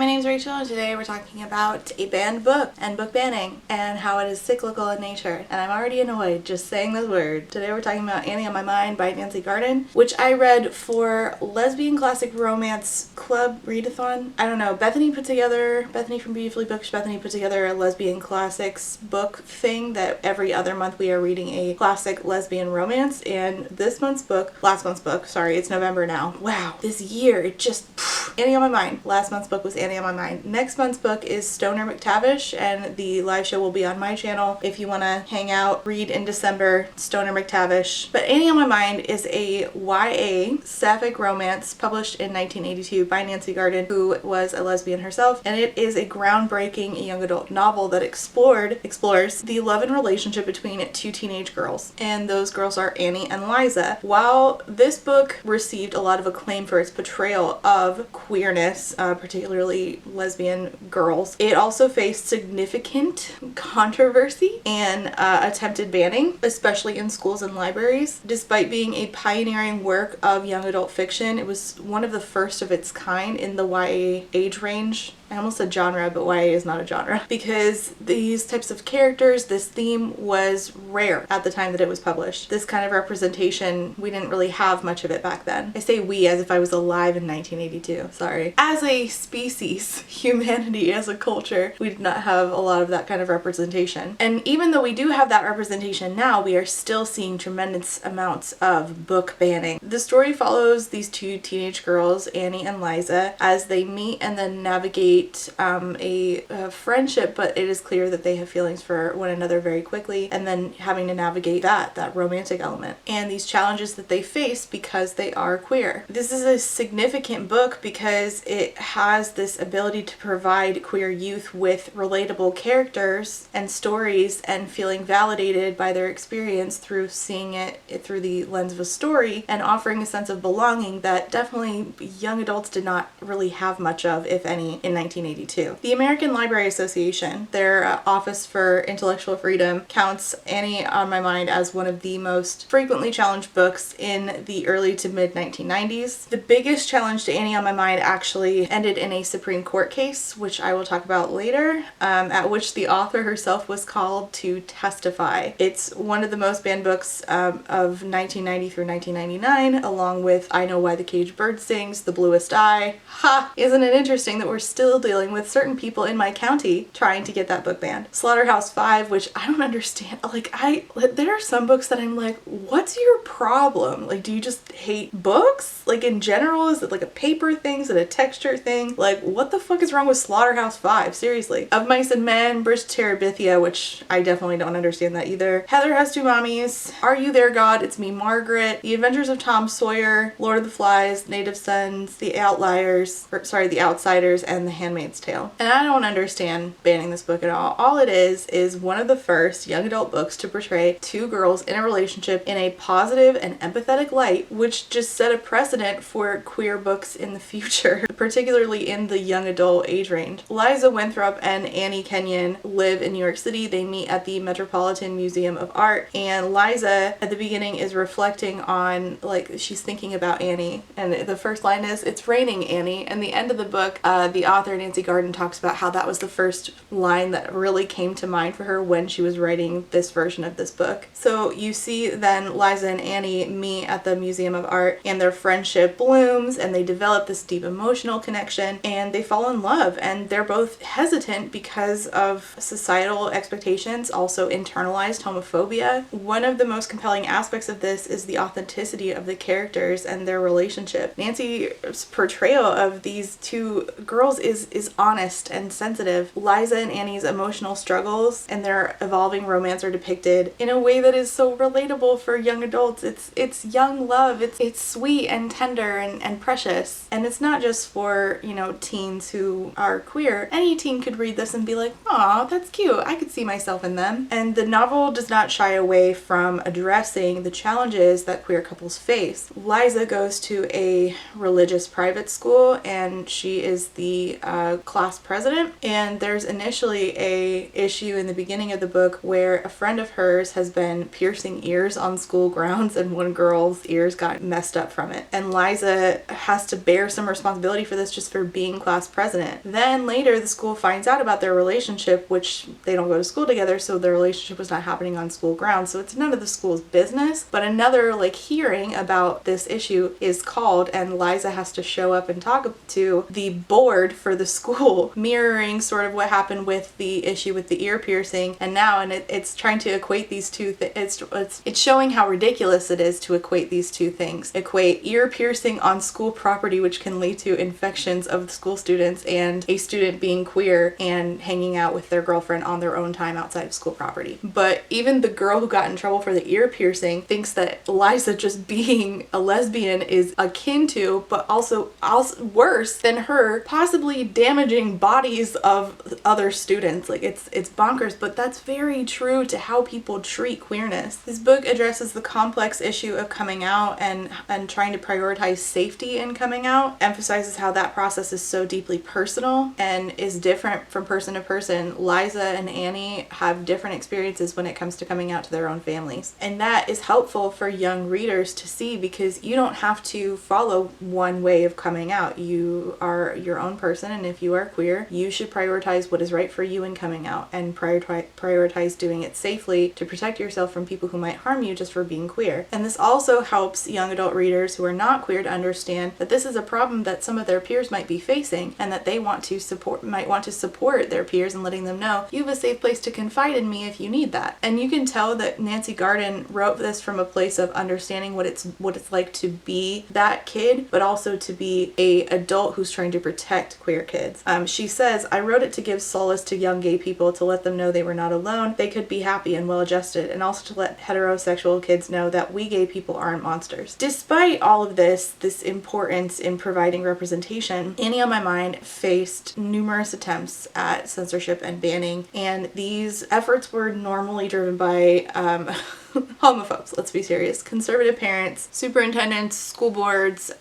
name's Rachel, and today we're talking about a banned book and book banning and how it is cyclical in nature. And I'm already annoyed just saying this word. Today we're talking about Annie on My Mind by Nancy Garden, which I read for Lesbian Classic Romance Club Readathon. I don't know, Bethany from Beautifully Bookish Bethany put together a lesbian classics book thing that every other month we are reading a classic lesbian romance. And last month's book, it's November now. Wow, this year, it just, Annie on My Mind. Last month's book was Annie on My Mind. Next month's book is Stoner McTavish, and the live show will be on my channel if you want to hang out, read in December, Stoner McTavish. But Annie on My Mind is a YA sapphic romance published in 1982 by Nancy Garden, who was a lesbian herself, and it is a groundbreaking young adult novel that explores the love and relationship between two teenage girls, and those girls are Annie and Liza. While this book received a lot of acclaim for its portrayal of queerness, particularly lesbian girls, it also faced significant controversy and attempted banning, especially in schools and libraries. Despite being a pioneering work of young adult fiction, it was one of the first of its kind in the YA age range. I almost said genre, but YA is not a genre, because these types of characters, this theme was rare at the time that it was published. This kind of representation, we didn't really have much of it back then. I say we as if I was alive in 1982, sorry. As a species, humanity as a culture, we did not have a lot of that kind of representation. And even though we do have that representation now, we are still seeing tremendous amounts of book banning. The story follows these two teenage girls, Annie and Liza, as they meet and then navigate a friendship, but it is clear that they have feelings for one another very quickly, and then having to navigate that romantic element and these challenges that they face because they are queer. This is a significant book because it has this ability to provide queer youth with relatable characters and stories and feeling validated by their experience through seeing it through the lens of a story, and offering a sense of belonging that definitely young adults did not really have much of, if any, in 1982. The American Library Association, their Office for Intellectual Freedom, counts Annie on My Mind as one of the most frequently challenged books in the early to mid 1990s. The biggest challenge to Annie on My Mind actually ended in a Supreme Court case, which I will talk about later, at which the author herself was called to testify. It's one of the most banned books of 1990 through 1999, along with I Know Why the Caged Bird Sings, The Bluest Eye. Ha! Isn't it interesting that we're still dealing with certain people in my county trying to get that book banned? Slaughterhouse-Five, which I don't understand. There are some books that I'm like, what's your problem? Like, do you just hate books? Like, in general, is it like a paper thing? Is it a texture thing? Like, what the fuck is wrong with Slaughterhouse-Five? Seriously. Of Mice and Men, Bridge to Terabithia, which I definitely don't understand that either. Heather Has Two Mommies, Are You There, God? It's Me, Margaret, The Adventures of Tom Sawyer, Lord of the Flies, Native Sons, The Outsiders, and The Handmaid's Tale. And I don't understand banning this book at all. All it is one of the first young adult books to portray two girls in a relationship in a positive and empathetic light, which just set a precedent for queer books in the future, particularly in the young adult age range. Liza Winthrop and Annie Kenyon live in New York City. They meet at the Metropolitan Museum of Art, and Liza at the beginning is reflecting on, like, she's thinking about Annie, and the first line is, "It's raining, Annie." And the end of the book, the author Nancy Garden talks about how that was the first line that really came to mind for her when she was writing this version of this book. So you see then Liza and Annie meet at the Museum of Art, and their friendship blooms, and they develop this deep emotional connection, and they fall in love, and they're both hesitant because of societal expectations, also internalized homophobia. One of the most compelling aspects of this is the authenticity of the characters and their relationship. Nancy's portrayal of these two girls is honest and sensitive. Liza and Annie's emotional struggles and their evolving romance are depicted in a way that is so relatable for young adults. It's young love. It's sweet and tender and precious. And it's not just for, teens who are queer. Any teen could read this and be like, "Aw, that's cute. I could see myself in them." And the novel does not shy away from addressing the challenges that queer couples face. Liza goes to a religious private school, and she is the class president, and there's initially a issue in the beginning of the book where a friend of hers has been piercing ears on school grounds, and one girl's ears got messed up from it, and Liza has to bear some responsibility for this just for being class president. Then later the school finds out about their relationship, which they don't go to school together, so their relationship was not happening on school grounds, so it's none of the school's business. But another like hearing about this issue is called, and Liza has to show up and talk to the board for the school, mirroring sort of what happened with the issue with the ear piercing. And it's trying to equate these two things. It's showing how ridiculous it is to equate these two things. Equate ear piercing on school property, which can lead to infections of the school students, and a student being queer and hanging out with their girlfriend on their own time outside of school property. But even the girl who got in trouble for the ear piercing thinks that Liza just being a lesbian is akin to, but also worse than her, possibly damaging bodies of other students. Like it's bonkers, but that's very true to how people treat queerness. This book addresses the complex issue of coming out and trying to prioritize safety in coming out, emphasizes how that process is so deeply personal and is different from person to person. Liza and Annie have different experiences when it comes to coming out to their own families, and that is helpful for young readers to see, because you don't have to follow one way of coming out. You are your own person, and if you are queer, you should prioritize what is right for you in coming out, and prioritize doing it safely to protect yourself from people who might harm you just for being queer. And this also helps young adult readers who are not queer to understand that this is a problem that some of their peers might be facing, and that they might want to support their peers and letting them know, you have a safe place to confide in me if you need that. And you can tell that Nancy Garden wrote this from a place of understanding what it's like to be that kid, but also to be a adult who's trying to protect queer kids. She says, I wrote it to give solace to young gay people, to let them know they were not alone, they could be happy and well adjusted, and also to let heterosexual kids know that we gay people aren't monsters. Despite all of this importance in providing representation, Annie on My Mind faced numerous attempts at censorship and banning, and these efforts were normally driven by homophobes, let's be serious. Conservative parents, superintendents, school boards,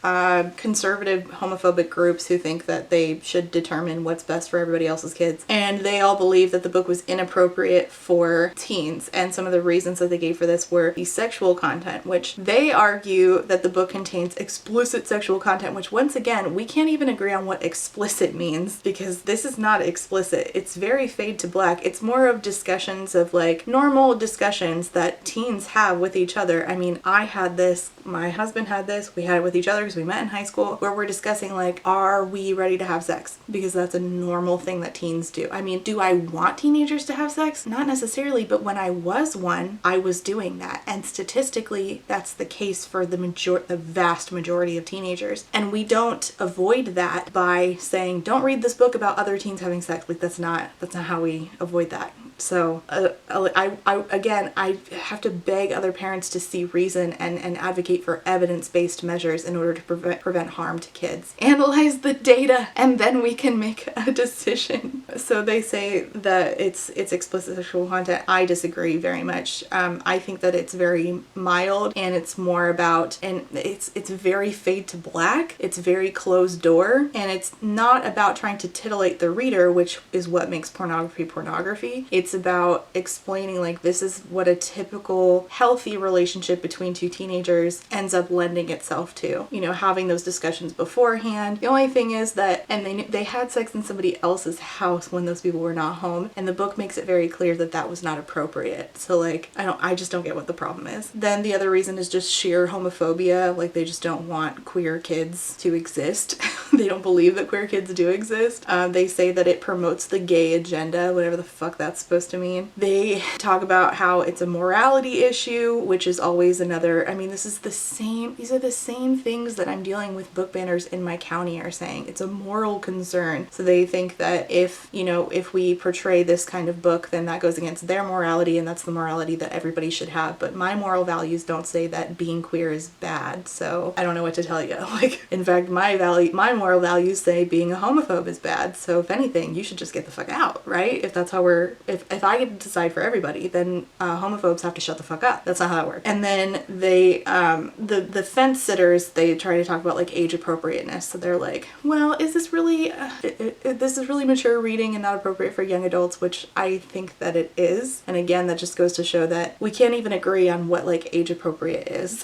conservative homophobic groups who think that they should determine what's best for everybody else's kids. And they all believe that the book was inappropriate for teens. And some of the reasons that they gave for this were the sexual content, which they argue that the book contains explicit sexual content, which once again, we can't even agree on what explicit means, because this is not explicit. It's very fade to black. It's more of discussions of like normal discussions that teens have with each other. I mean, I had this, my husband had this, we had it with each other because we met in high school, where we're discussing like, are we ready to have sex? Because that's a normal thing that teens do. I mean, do I want teenagers to have sex? Not necessarily, but when I was one, I was doing that. And statistically, that's the case for the vast majority of teenagers. And we don't avoid that by saying, don't read this book about other teens having sex. Like that's not how we avoid that. So I have to beg other parents to see reason and advocate for evidence-based measures in order to prevent harm to kids. Analyze the data and then we can make a decision. So they say that it's explicit sexual content. I disagree very much. I think that it's very mild, and it's more about, and it's very fade to black. It's very closed door, and it's not about trying to titillate the reader, which is what makes pornography. It's about explaining like this is what a typical healthy relationship between two teenagers ends up lending itself to. You know, having those discussions beforehand. The only thing is that, and they had sex in somebody else's house when those people were not home, and the book makes it very clear that that was not appropriate. So like, I just don't get what the problem is. Then the other reason is just sheer homophobia. Like they just don't want queer kids to exist. They don't believe that queer kids do exist. They say that it promotes the gay agenda, whatever the fuck that's supposed to mean. They talk about how it's a morality issue, which is always another, I mean, these are the same things that I'm dealing with book banners in my county are saying. It's a moral concern. So they think that if we portray this kind of book, then that goes against their morality, and that's the morality that everybody should have. But my moral values don't say that being queer is bad. So I don't know what to tell you. Like, in fact, my moral values say being a homophobe is bad. So if anything, you should just get the fuck out, right? If if I get to decide for everybody, then homophobes have to shut the fuck up. That's not how that works. And then they, the fence sitters, they try to talk about like age appropriateness. So they're like, well, is this really, this is really mature reading and not appropriate for young adults, which I think that it is. And again, that just goes to show that we can't even agree on what like age appropriate is.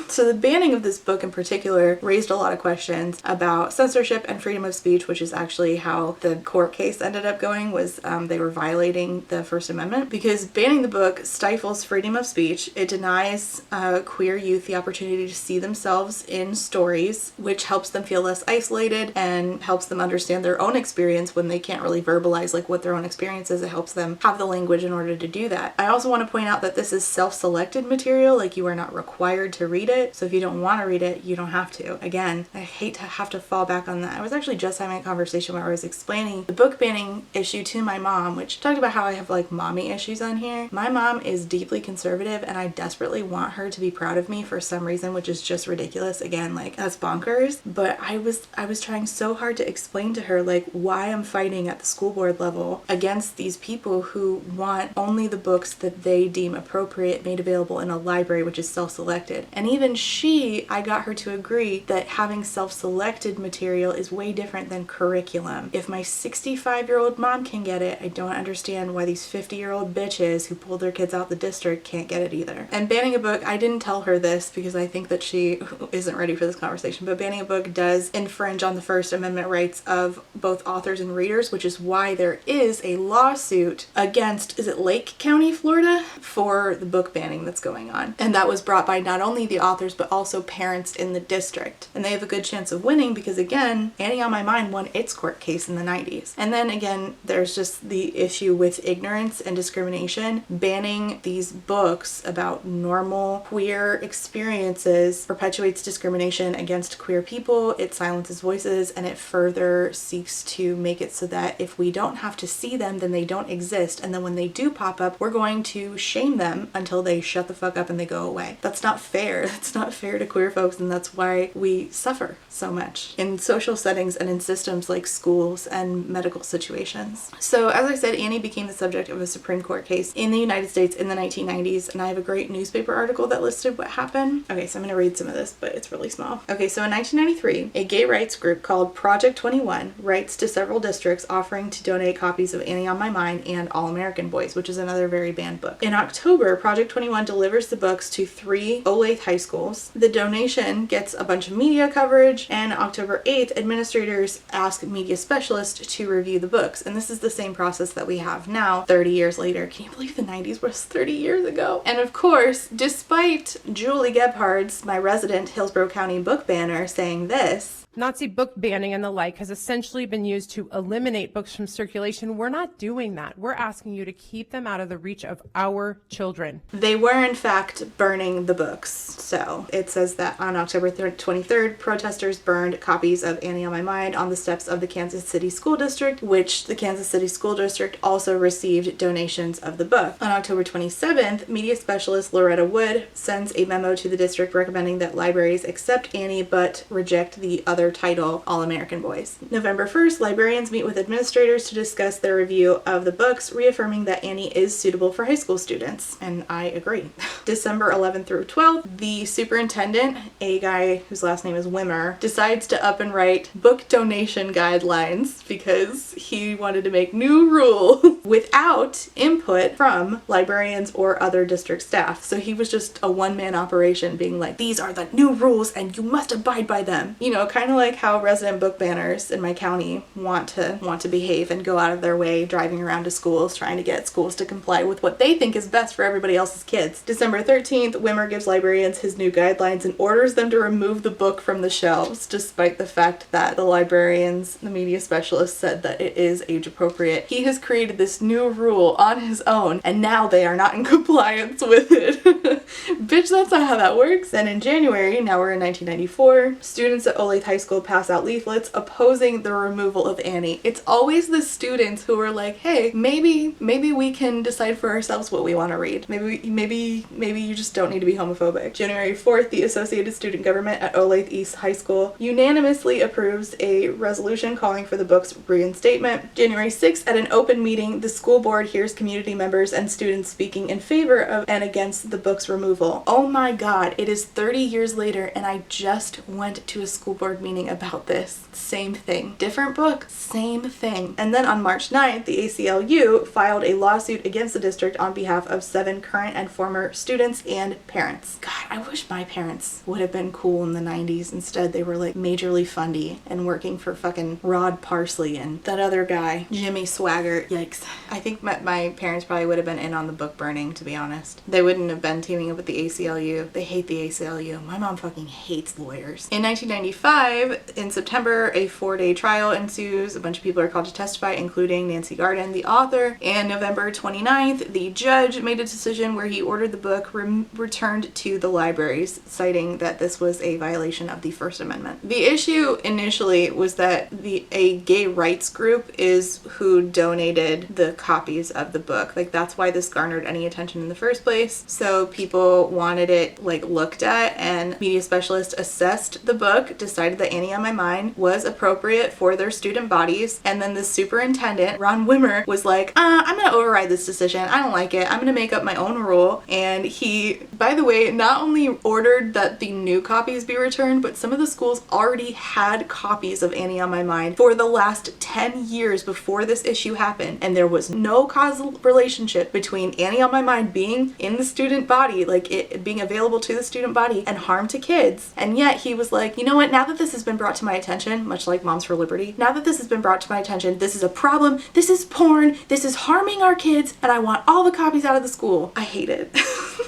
So the banning of this book in particular raised a lot of questions about censorship and freedom of speech, which is actually how the court case ended up going, was they were violating the First Amendment, because banning the book stifles freedom of speech. It denies queer youth the opportunity to see themselves in stories, which helps them feel less isolated and helps them understand their own experience when they can't really verbalize like what their own experience is. It helps them have the language in order to do that. I also want to point out that this is self-selected material, like you are not required to read it. So if you don't want to read it, you don't have to. Again, I hate to have to fall back on that. I was actually just having a conversation where I was explaining the book banning issue to my mom, which talked about how I have like mommy issues on here. My mom is deeply conservative and I desperately want her to be proud of me for some reason, which is just ridiculous. Again, like that's bonkers. But I was trying so hard to explain to her like why I'm fighting at the school board level against these people who want only the books that they deem appropriate made available in a library, which is self-selected. And even I got her to agree that having self-selected material is way different than curriculum. If my 65-year-old mom can get it, I don't understand why these 50-year-old bitches who pulled their kids out the district can't get it either. And banning a book, I didn't tell her this because I think that she isn't ready for this conversation, but banning a book does infringe on the First Amendment rights of both authors and readers, which is why there is a lawsuit against, is it Lake County, Florida, for the book banning that's going on. And that was brought by not only the authors, but also parents in the district. And they have a good chance of winning because, again, Annie on My Mind won its court case in the 90s. And then again, there's just the issue with ignorance and discrimination. Banning these books about normal queer experiences perpetuates discrimination against queer people, it silences voices, and it further seeks to make it so that if we don't have to see them, then they don't exist. And then when they do pop up, we're going to shame them until they shut the fuck up and they go away. That's not fair. That's not fair to queer folks, and that's why we suffer so much in social settings and in systems like schools and medical situations. So as I said, Annie became the subject of a Supreme Court case in the United States in the 1990s, and I have a great newspaper article that listed what happened. Okay, so I'm going to read some of this, but it's really small. Okay, so in 1993, a gay rights group called Project 21 writes to several districts offering to donate copies of Annie on My Mind and All American Boys, which is another very banned book. In October, Project 21 delivers the books to 3 Olathe high schools. The donation gets a bunch of media coverage, and October 8th, administrators ask media specialists to review the books. And this is the same process that we have now, 30 years later. Can you believe the 90s was 30 years ago? And of course, despite Julie Gebhard's, my resident Hillsborough County book banner, saying this, Nazi book banning and the like has essentially been used to eliminate books from circulation. We're not doing that. We're asking you to keep them out of the reach of our children. They were in fact burning the books. So it says that on October 23rd, protesters burned copies of Annie on My Mind on the steps of the Kansas City School District, which the Kansas City School District also received donations of the book. On October 27th, media specialist Loretta Wood sends a memo to the district recommending that libraries accept Annie but reject the other title, All American Boys. November 1st, librarians meet with administrators to discuss their review of the books, reaffirming that Annie is suitable for high school students, and I agree. December 11th through 12th, the superintendent, a guy whose last name is Wimmer, decides to up and write book donation guidelines because he wanted to make new rules without input from librarians or other district staff. So he was just a one-man operation being like, these are the new rules and you must abide by them. You know, kind of like how resident book banners in my county want to behave and go out of their way driving around to schools trying to get schools to comply with what they think is best for everybody else's kids. December 13th, Wimmer gives librarians his new guidelines and orders them to remove the book from the shelves, despite the fact that the librarians, the media specialists, said that it is age appropriate. He has created this new rule on his own, and now they are not in compliance with it. Bitch, that's not how that works. Then in January, now we're in 1994, students at Olathe High school pass out leaflets opposing the removal of Annie. It's always the students who are like, hey, maybe we can decide for ourselves what we want to read. Maybe you just don't need to be homophobic. January 4th, the Associated Student Government at Olathe East High School unanimously approves a resolution calling for the book's reinstatement. January 6th, at an open meeting, the school board hears community members and students speaking in favor of and against the book's removal. Oh my god, it is 30 years later and I just went to a school board meeting about this. Same thing. Different book, same thing. And then on March 9th, the ACLU filed a lawsuit against the district on behalf of 7 current and former students and parents. God, I wish my parents would have been cool in the 90s. Instead, they were like majorly fundy and working for fucking Rod Parsley and that other guy, Jimmy Swaggart. Yikes. I think my parents probably would have been in on the book burning, to be honest. They wouldn't have been teaming up with the ACLU. They hate the ACLU. My mom fucking hates lawyers. In 1995, in September, a 4-day trial ensues. A bunch of people are called to testify, including Nancy Garden, the author. And November 29th, the judge made a decision where he ordered the book returned to the libraries, citing that this was a violation of the First Amendment. The issue initially was that a gay rights group is who donated the copies of the book. Like, that's why this garnered any attention in the first place. So people wanted it like looked at, and media specialists assessed the book, decided that Annie on My Mind was appropriate for their student bodies, and then the superintendent, Ron Wimmer, was like, I'm gonna override this decision. I don't like it. I'm gonna make up my own rule. And he, by the way, not only ordered that the new copies be returned, but some of the schools already had copies of Annie on My Mind for the last 10 years before this issue happened, and there was no causal relationship between Annie on My Mind being in the student body, like it being available to the student body, and harm to kids. And yet he was like, you know what, now that this has been brought to my attention, much like Moms for Liberty, now that this has been brought to my attention, this is a problem, this is porn, this is harming our kids, and I want all the copies out of the school. I hate it.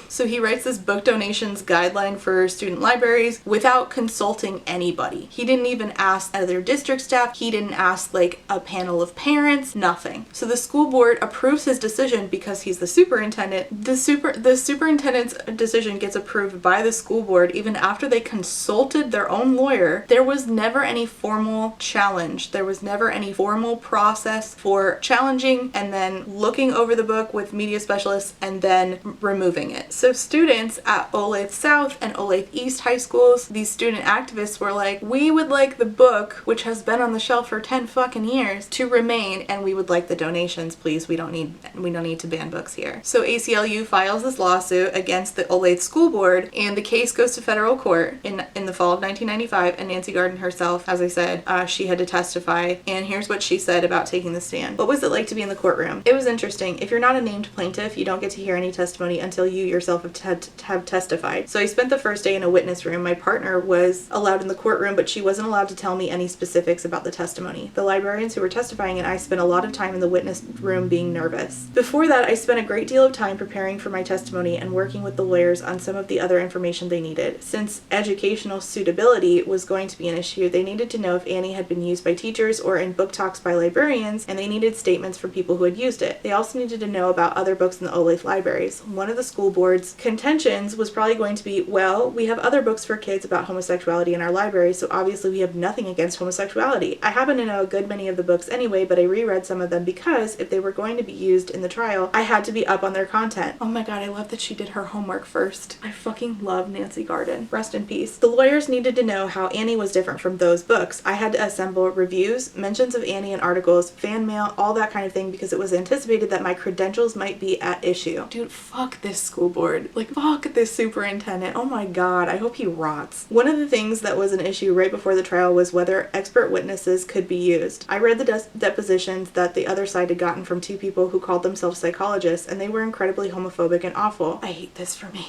So he writes this book donations guideline for student libraries without consulting anybody. He didn't even ask other district staff. He didn't ask like a panel of parents, nothing. So the school board approves his decision because he's the superintendent. The superintendent's decision gets approved by the school board even after they consulted their own lawyer. There was never any formal challenge. There was never any formal process for challenging and then looking over the book with media specialists and then removing it. So students at Olathe South and Olathe East high schools, these student activists were like, we would like the book, which has been on the shelf for 10 fucking years, to remain, and we would like the donations, please. We don't need to ban books here. So ACLU files this lawsuit against the Olathe School Board, and the case goes to federal court in the fall of 1995, and Nancy Garden herself, as I said, she had to testify, and here's what she said about taking the stand. What was it like to be in the courtroom? It was interesting. If you're not a named plaintiff, you don't get to hear any testimony until you yourself have testified. So I spent the first day in a witness room. My partner was allowed in the courtroom, but she wasn't allowed to tell me any specifics about the testimony. The librarians who were testifying and I spent a lot of time in the witness room being nervous. Before that, I spent a great deal of time preparing for my testimony and working with the lawyers on some of the other information they needed. Since educational suitability was going to be an issue, they needed to know if Annie had been used by teachers or in book talks by librarians, and they needed statements from people who had used it. They also needed to know about other books in the Olathe libraries. One of the school board's contentions was probably going to be, well, we have other books for kids about homosexuality in our library, so obviously we have nothing against homosexuality. I happen to know a good many of the books anyway, but I reread some of them because if they were going to be used in the trial, I had to be up on their content. Oh my god, I love that she did her homework first. I fucking love Nancy Garden. Rest in peace. The lawyers needed to know how Annie was different from those books. I had to assemble reviews, mentions of Annie in articles, fan mail, all that kind of thing, because it was anticipated that my credentials might be at issue. Dude, fuck this school board. Like, fuck this superintendent. Oh my god, I hope he rots. One of the things that was an issue right before the trial was whether expert witnesses could be used. I read the depositions that the other side had gotten from 2 people who called themselves psychologists, and they were incredibly homophobic and awful. I hate this for me.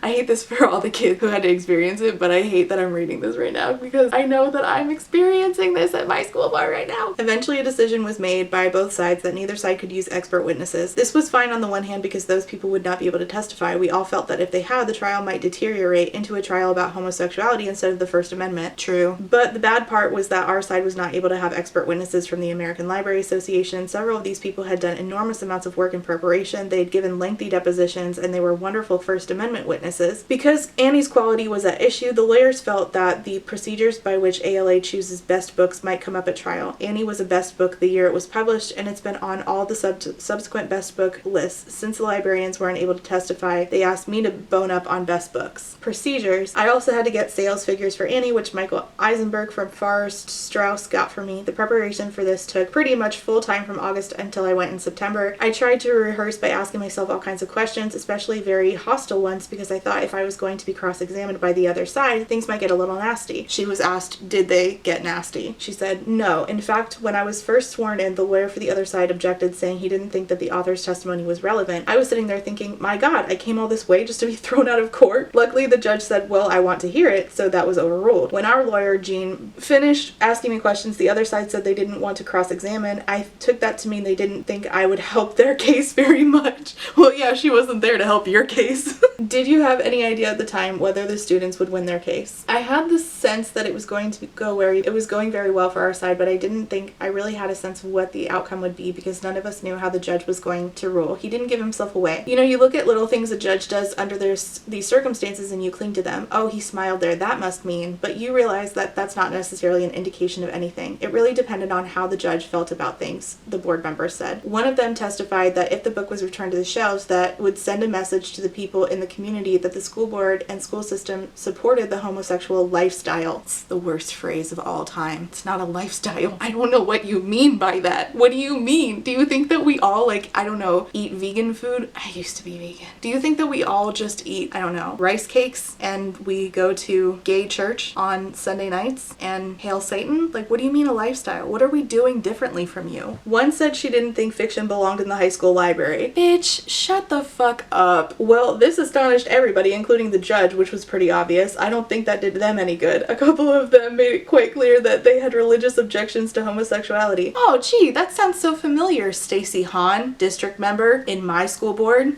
I hate this for all the kids who had to experience it, but I hate that I'm reading this right now because I know that I'm experiencing this at my school bar right now. Eventually, a decision was made by both sides that neither side could use expert witnesses. This was fine on the one hand because those people would not be able to testify testify. We all felt that if they had, the trial might deteriorate into a trial about homosexuality instead of the First Amendment. True. But the bad part was that our side was not able to have expert witnesses from the American Library Association. Several of these people had done enormous amounts of work in preparation. They had given lengthy depositions, and they were wonderful First Amendment witnesses. Because Annie's quality was at issue, the lawyers felt that the procedures by which ALA chooses best books might come up at trial. Annie was a best book the year it was published, and it's been on all the subsequent best book lists. Since the librarians weren't able to testify, they asked me to bone up on best books. Procedures. I also had to get sales figures for Annie, which Michael Eisenberg from Forrest Strauss got for me. The preparation for this took pretty much full time from August until I went in September. I tried to rehearse by asking myself all kinds of questions, especially very hostile ones, because I thought if I was going to be cross-examined by the other side, things might get a little nasty. She was asked, did they get nasty? She said, no. In fact, when I was first sworn in, the lawyer for the other side objected, saying he didn't think that the author's testimony was relevant. I was sitting there thinking, my God, I came all this way just to be thrown out of court. Luckily, the judge said, well, I want to hear it, so that was overruled. When our lawyer, Jean, finished asking me questions, the other side said they didn't want to cross-examine. I took that to mean they didn't think I would help their case very much. Well, yeah, she wasn't there to help your case. Did you have any idea at the time whether the students would win their case? I had the sense that it was going very well for our side, but I didn't think I really had a sense of what the outcome would be because none of us knew how the judge was going to rule. He didn't give himself away. You know, you look at little things a judge does under these circumstances and you cling to them. Oh, he smiled there. That must mean. But you realize that that's not necessarily an indication of anything. It really depended on how the judge felt about things, the board members said. One of them testified that if the book was returned to the shelves, that would send a message to the people in the community that the school board and school system supported the homosexual lifestyle. It's the worst phrase of all time. It's not a lifestyle. I don't know what you mean by that. What do you mean? Do you think that we all, like, I don't know, eat vegan food? I used to be vegan. Do you think that we all just eat, I don't know, rice cakes and we go to gay church on Sunday nights and hail Satan? Like, what do you mean a lifestyle? What are we doing differently from you? One said she didn't think fiction belonged in the high school library. Bitch, shut the fuck up. Well, this astonished everybody, including the judge, which was pretty obvious. I don't think that did them any good. A couple of them made it quite clear that they had religious objections to homosexuality. Oh, gee, that sounds so familiar. Stacy Hahn, district member in my school board.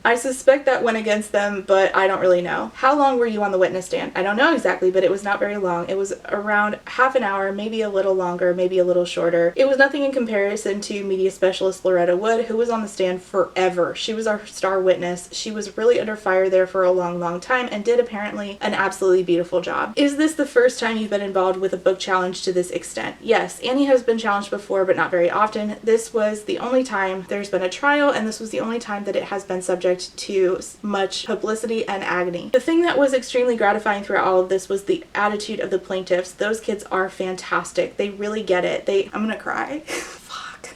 I suspect that went against them, but I don't really know. How long were you on the witness stand? I don't know exactly, but it was not very long. It was around half an hour, maybe a little longer, maybe a little shorter. It was nothing in comparison to media specialist Loretta Wood, who was on the stand forever. She was our star witness. She was really under fire there for a long, long time and did apparently an absolutely beautiful job. Is this the first time you've been involved with a book challenge to this extent? Yes, Annie has been challenged before, but not very often. This was the only time there's been a trial, and this was the only time that it has been subject to much publicity and agony. The thing that was extremely gratifying throughout all of this was the attitude of the plaintiffs. Those kids are fantastic. They really get it. I'm gonna cry.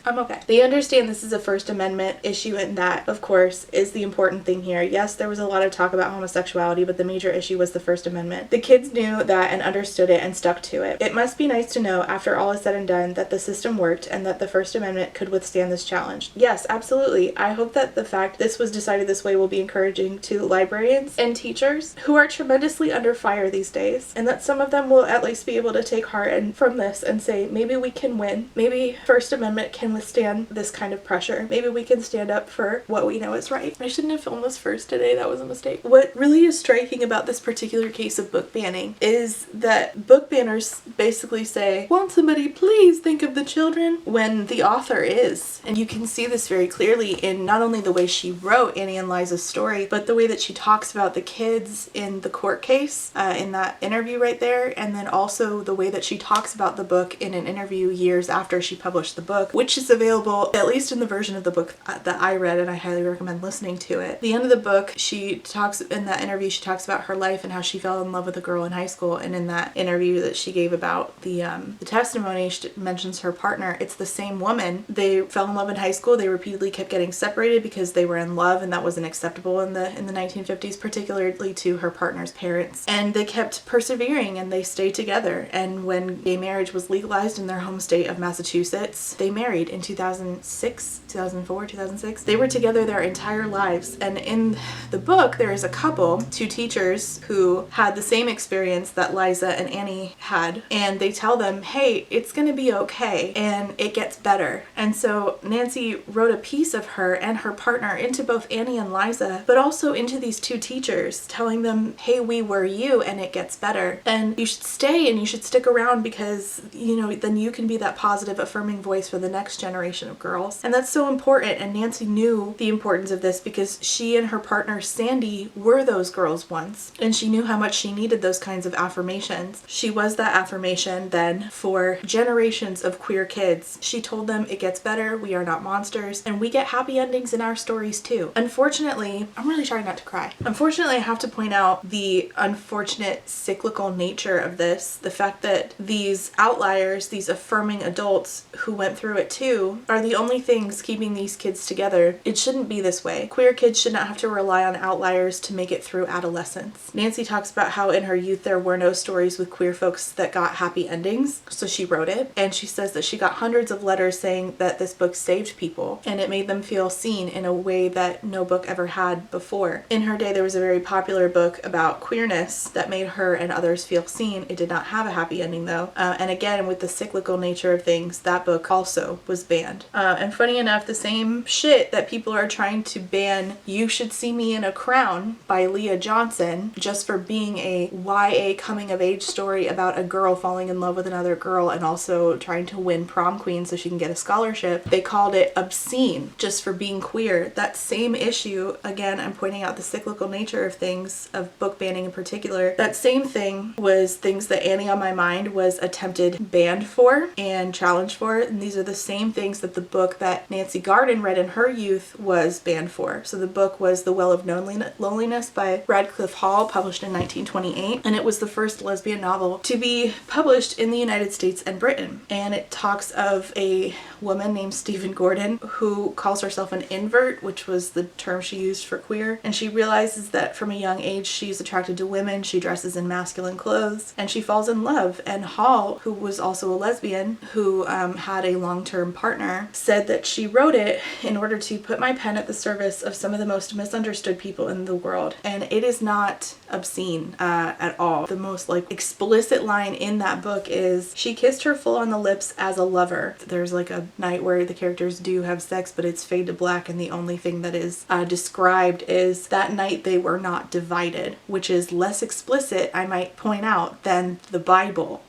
I'm okay. They understand this is a First Amendment issue, and that, of course, is the important thing here. Yes, there was a lot of talk about homosexuality, but the major issue was the First Amendment. The kids knew that and understood it and stuck to it. It must be nice to know, after all is said and done, that the system worked and that the First Amendment could withstand this challenge. Yes, absolutely. I hope that the fact this was decided this way will be encouraging to librarians and teachers who are tremendously under fire these days, and that some of them will at least be able to take heart from this and say, maybe we can win. Maybe First Amendment can withstand this kind of pressure. Maybe we can stand up for what we know is right. I shouldn't have filmed this first today. That was a mistake. What really is striking about this particular case of book banning is that book banners basically say, won't somebody please think of the children, when the author is. And you can see this very clearly in not only the way she wrote Annie and Liza's story, but the way that she talks about the kids in the court case, in that interview right there, and then also the way that she talks about the book in an interview years after she published the book, which is available, at least in the version of the book that I read, and I highly recommend listening to it. At the end of the book, in that interview, she talks about her life and how she fell in love with a girl in high school, and in that interview that she gave about the testimony, she mentions her partner. It's the same woman. They fell in love in high school. They repeatedly kept getting separated because they were in love, and that wasn't acceptable in the 1950s, particularly to her partner's parents. And they kept persevering, and they stayed together. And when gay marriage was legalized in their home state of Massachusetts, they married. in 2004, 2006. They were together their entire lives. And in the book, there is a couple, two teachers, who had the same experience that Liza and Annie had. And they tell them, hey, it's going to be okay. And it gets better. And so Nancy wrote a piece of her and her partner into both Annie and Liza, but also into these two teachers, telling them, hey, we were you and it gets better. And you should stay and you should stick around because, you know, then you can be that positive, affirming voice for the next generation of girls. And that's so important. And Nancy knew the importance of this because she and her partner Sandy were those girls once. And she knew how much she needed those kinds of affirmations. She was that affirmation then for generations of queer kids. She told them it gets better, we are not monsters, and we get happy endings in our stories too. Unfortunately, I'm really trying not to cry. Unfortunately, I have to point out the unfortunate cyclical nature of this. The fact that these outliers, these affirming adults who went through it too, are the only things keeping these kids together. It shouldn't be this way. Queer kids should not have to rely on outliers to make it through adolescence. Nancy talks about how in her youth there were no stories with queer folks that got happy endings, so she wrote it. And she says that she got hundreds of letters saying that this book saved people and it made them feel seen in a way that no book ever had before. In her day, there was a very popular book about queerness that made her and others feel seen. It did not have a happy ending though. And again, with the cyclical nature of things, that book also was banned. And funny enough, the same shit that people are trying to ban You Should See Me in a Crown by Leah Johnson just for being a YA coming of age story about a girl falling in love with another girl and also trying to win prom queen so she can get a scholarship. They called it obscene just for being queer. That same issue, again, I'm pointing out the cyclical nature of things, of book banning in particular. That same thing was things that Annie on My Mind was attempted banned for and challenged for. And these are the same things that the book that Nancy Garden read in her youth was banned for. So the book was The Well of Loneliness by Radcliffe Hall, published in 1928. And it was the first lesbian novel to be published in the United States and Britain. And it talks of a woman named Stephen Gordon who calls herself an invert, which was the term she used for queer. And she realizes that from a young age she's attracted to women, she dresses in masculine clothes, and she falls in love. And Hall, who was also a lesbian, who had a long-term partner, said that she wrote it in order to put my pen at the service of some of the most misunderstood people in the world. And it is not obscene at all. The most explicit line in that book is she kissed her full on the lips as a lover. There's a night where the characters do have sex, but it's fade to black, and the only thing that is described is that night they were not divided, which is less explicit, I might point out, than the Bible.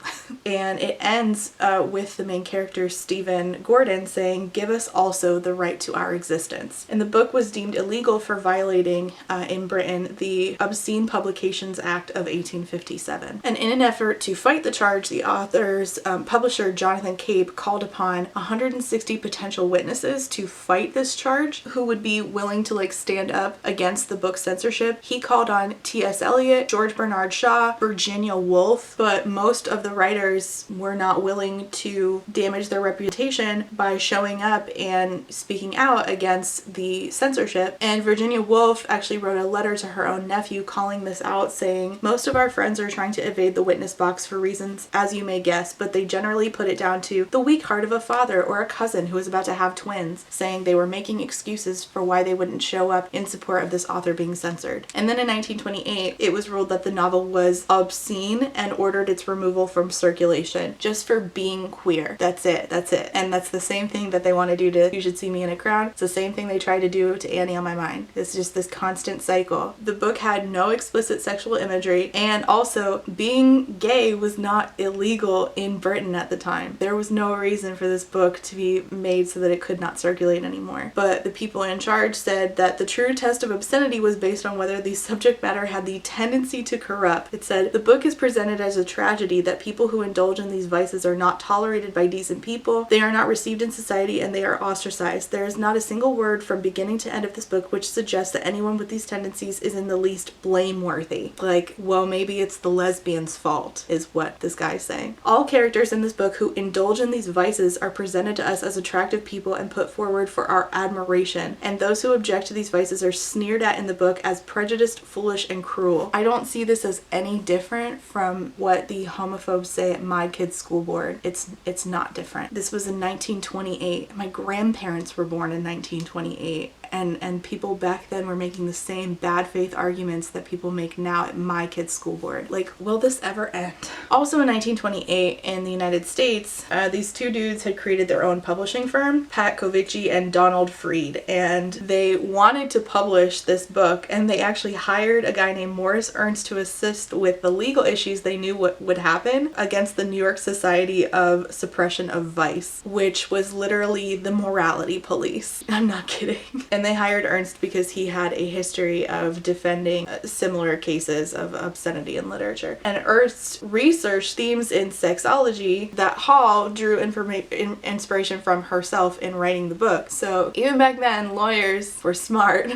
And it ends with the main character Stephen Gordon saying, "Give us also the right to our existence." And the book was deemed illegal for violating in Britain the Obscene Publications Act of 1857. And in an effort to fight the charge, the author's publisher Jonathan Cape called upon 160 potential witnesses to fight this charge who would be willing to stand up against the book censorship. He called on T.S. Eliot, George Bernard Shaw, Virginia Woolf, but most of the writers were not willing to damage their reputation by showing up and speaking out against the censorship. And Virginia Woolf actually wrote a letter to her own nephew calling this out, saying, "Most of our friends are trying to evade the witness box for reasons as you may guess, but they generally put it down to the weak heart of a father or a cousin who is about to have twins," saying they were making excuses for why they wouldn't show up in support of this author being censored. And then in 1928, it was ruled that the novel was obscene and ordered its removal from circulation just for being queer. That's it. And that's the same thing that they want to do to You Should See Me in a Crown. It's the same thing they tried to do to Annie on My Mind. It's just this constant cycle. The book had no explicit sexual imagery, and also being gay was not illegal in Britain at the time. There was no reason for this book to be made so that it could not circulate anymore. But the people in charge said that the true test of obscenity was based on whether the subject matter had the tendency to corrupt. It said, "The book is presented as a tragedy that people who indulge in these vices are not tolerated by decent people, they are not received in society, and they are ostracized. There is not a single word from beginning to end of this book which suggests that anyone with these tendencies is in the least blameworthy." Well, maybe it's the lesbian's fault, is what this guy's saying. "All characters in this book who indulge in these vices are presented to us as attractive people and put forward for our admiration, and those who object to these vices are sneered at in the book as prejudiced, foolish, and cruel." I don't see this as any different from what the homophobes say say at my kid's school board, it's not different. This was in 1928. My grandparents were born in 1928. And people back then were making the same bad faith arguments that people make now at my kid's school board. Like, will this ever end? Also in 1928 in the United States, these two dudes had created their own publishing firm, Pat Kovicki and Donald Freed, and they wanted to publish this book, and they actually hired a guy named Morris Ernst to assist with the legal issues they knew what would happen against the New York Society of Suppression of Vice, which was literally the morality police. I'm not kidding. And they hired Ernst because he had a history of defending similar cases of obscenity in literature. And Ernst researched themes in sexology that Hall drew inspiration from herself in writing the book. So even back then, lawyers were smart.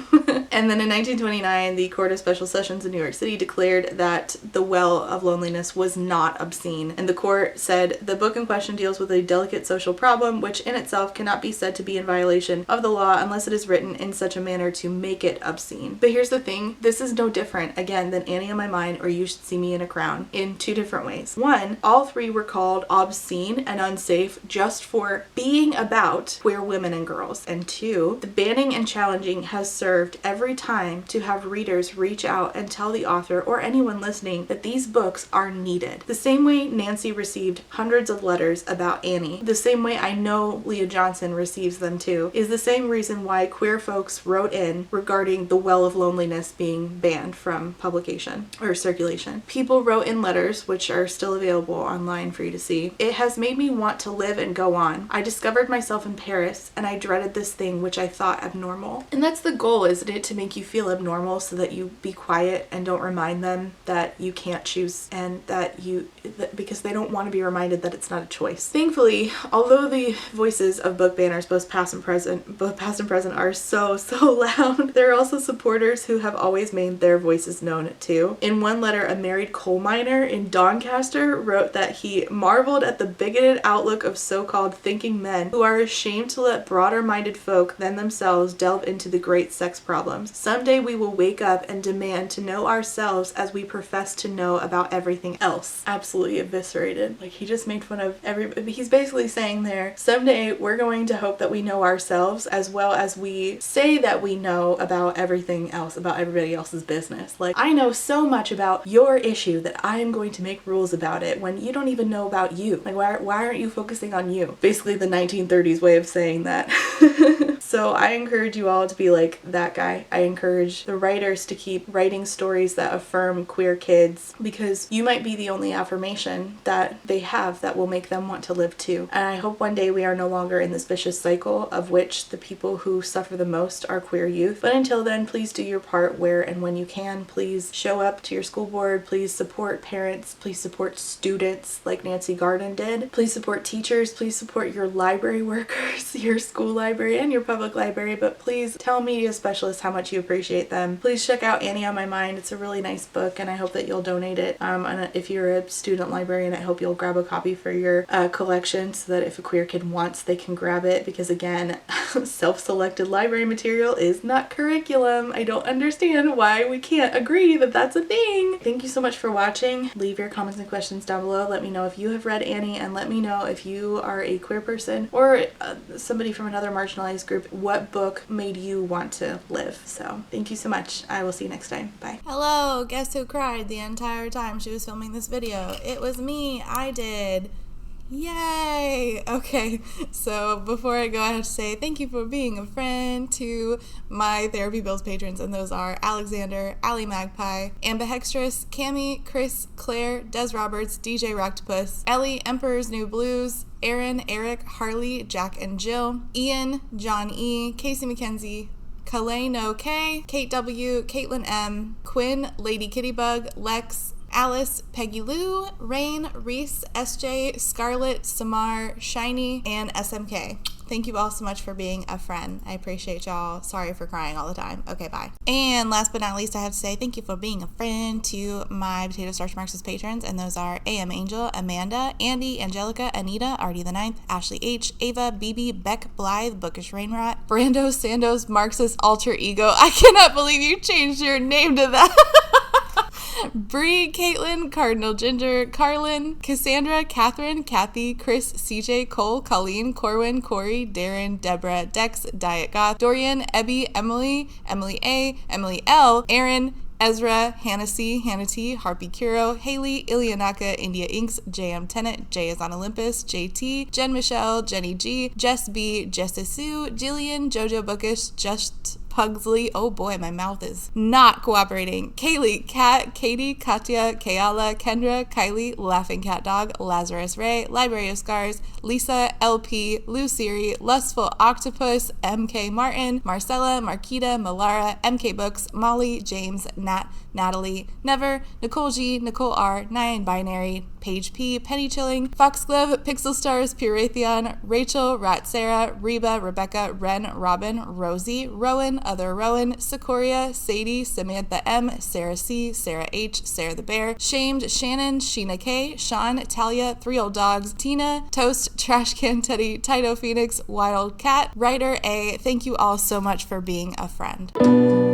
And then in 1929, the Court of Special Sessions in New York City declared that The Well of Loneliness was not obscene. And the court said the book in question deals with a delicate social problem, which in itself cannot be said to be in violation of the law unless it is written in such a manner to make it obscene. But here's the thing, this is no different, again, than Annie on My Mind or You Should See Me in a Crown in two different ways. One, all three were called obscene and unsafe just for being about queer women and girls. And two, the banning and challenging has served every time to have readers reach out and tell the author or anyone listening that these books are needed. The same way Nancy received hundreds of letters about Annie, the same way I know Leah Johnson receives them too, is the same reason why queer folks wrote in regarding The Well of Loneliness being banned from publication or circulation. People wrote in letters, which are still available online for you to see. It has made me want to live and go on. I discovered myself in Paris and I dreaded this thing which I thought abnormal. And that's the goal, isn't it? To make you feel abnormal so that you be quiet and don't remind them that you can't choose and because they don't want to be reminded that it's not a choice. Thankfully, although the voices of book banners, both past and present, are so loud, there are also supporters who have always made their voices known too. In one letter, a married coal miner in Doncaster wrote that he marveled at the bigoted outlook of so-called thinking men who are ashamed to let broader-minded folk than themselves delve into the great sex problems. Someday we will wake up and demand to know ourselves as we profess to know about everything else. Absolutely eviscerated. Like, he just made fun of everybody. He's basically saying there, someday we're going to hope that we know ourselves as well as we say that we know about everything else, about everybody else's business. Like, I know so much about your issue that I am going to make rules about it when you don't even know about you. Like, why aren't you focusing on you? Basically the 1930s way of saying that. So I encourage you all to be like that guy. I encourage the writers to keep writing stories that affirm queer kids, because you might be the only affirmation that they have that will make them want to live too. And I hope one day we are no longer in this vicious cycle of which the people who suffer the most are queer youth. But until then, please do your part where and when you can. Please show up to your school board. Please support parents. Please support students like Nancy Garden did. Please support teachers. Please support your library workers, your school library, and your public library. But please tell media specialists how much you appreciate them. Please check out Annie on My Mind. It's a really nice book, and I hope that you'll donate it. And if you're a student librarian, I hope you'll grab a copy for your collection so that if a queer kid wants, they can grab it, because again, self-selected library material is not curriculum. I don't understand why we can't agree that that's a thing. Thank you so much for watching. Leave your comments and questions down below. Let me know if you have read Annie, and let me know if you are a queer person or somebody from another marginalized group, what book made you want to live. So thank you so much. I will see you next time. Bye. Hello, guess who cried the entire time she was filming this video? It was me. I did. Yay! Okay, so before I go, I have to say thank you for being a friend to my Therapy Bills patrons, and those are Alexander, Allie Magpie, Amba Hextress, Cami, Chris, Claire, Des Roberts, DJ Rocktopus, Ellie, Emperor's New Blues, Aaron, Eric, Harley, Jack and Jill, Ian, John E, Casey McKenzie, Kalei No K, Kate W, Caitlin M, Quinn, Lady Kittybug, Lex, Alice, Peggy Lou, Rain, Reese, SJ, Scarlett, Samar, Shiny, and SMK. Thank you all so much for being a friend. I appreciate y'all. Sorry for crying all the time. Okay, bye. And last but not least, I have to say thank you for being a friend to my Potato Starch Marxist patrons, and those are AM Angel, Amanda, Andy, Angelica, Anita, Artie the Ninth, Ashley H, Ava, BB, Beck, Blythe, Bookish Rainrot, Brando, Sandos, Marxist Alter Ego. I cannot believe you changed your name to that. Bree, Caitlin, Cardinal Ginger, Carlin, Cassandra, Catherine, Kathy, Chris, CJ, Cole, Colleen, Corwin, Corey, Darren, Deborah, Dex, Diet Goth, Dorian, Ebby, Emily, Emily A, Emily L, Aaron, Ezra, Hannah C, Hannah T, Harpy Kuro, Haley, Ilianaka, India Inks, JM Tennant, Jay is on Olympus, JT, Jen Michelle, Jenny G, Jess B, Jessa Sue, Jillian, Jojo Bookish, Just Pugsley, oh boy, my mouth is not cooperating. Kaylee, Kat, Katie, Katya, Kayala, Kendra, Kylie, Laughing Cat Dog, Lazarus Ray, Library of Scars, Lisa, LP, Lou Siri, Lustful Octopus, MK Martin, Marcella, Marquita, Malara, MK Books, Molly, James, Nat, Natalie, Never, Nicole G, Nicole R, Nine Binary, Paige P, Penny Chilling, Foxglove, Pixel Stars, Puratheon, Rachel, Rat Sarah, Reba, Rebecca, Ren, Robin, Rosie, Rowan, Other Rowan, Secoria, Sadie, Samantha M, Sarah C, Sarah H, Sarah the Bear, Shamed, Shannon, Sheena K, Sean, Talia, Three Old Dogs, Tina, Toast, Trash Can Teddy, Tito Phoenix, Wild Cat, Writer A. Thank you all so much for being a friend.